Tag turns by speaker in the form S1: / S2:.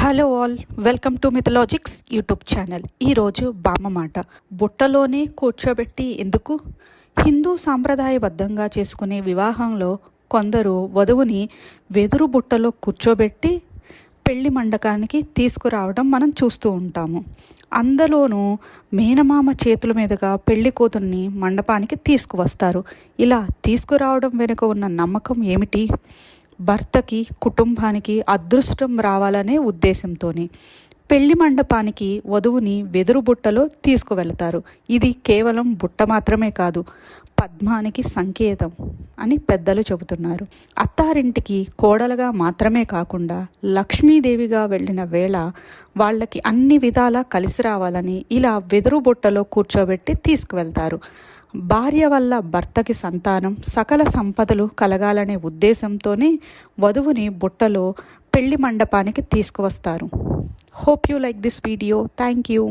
S1: Hello all, welcome to Mythologics YouTube channel. ఈరోజు బామ్మ మాట. బుట్టలోనే కూర్చోబెట్టి ఎందుకు? హిందూ సాంప్రదాయబద్ధంగా చేసుకునే వివాహంలో కొందరు వధువుని వెదురు బుట్టలో కూర్చోబెట్టి పెళ్లి మండపానికి తీసుకురావడం మనం చూస్తూ ఉంటాము. అందులోనూ మేనమామ చేతుల మీదుగా పెళ్లి కూతుర్ని మండపానికి తీసుకువస్తారు. ఇలా తీసుకురావడం వెనుక ఉన్న నమ్మకం ఏమిటి? భర్తకి, కుటుంబానికి అదృష్టం రావాలనే ఉద్దేశంతోనే పెళ్లి మండపానికి వధువుని వెదురు బుట్టలో తీసుకువెళతారు. ఇది కేవలం బుట్ట మాత్రమే కాదు, పద్మానికి సంకేతం అని పెద్దలు చెబుతున్నారు. అత్తారింటికి కోడలుగా మాత్రమే కాకుండా లక్ష్మీదేవిగా వెళ్ళిన వేళ వాళ్ళకి అన్ని విధాలా కలిసి రావాలని ఇలా వెదురు బుట్టలో కూర్చోబెట్టి తీసుకువెళ్తారు. భార్య వల్ల భర్తకి సంతానం, సకల సంపదలు కలగాలనే ఉద్దేశంతోనే వధువుని బుట్టలో పెళ్లి మండపానికి తీసుకువస్తారు. Hope you like this video. Thank you.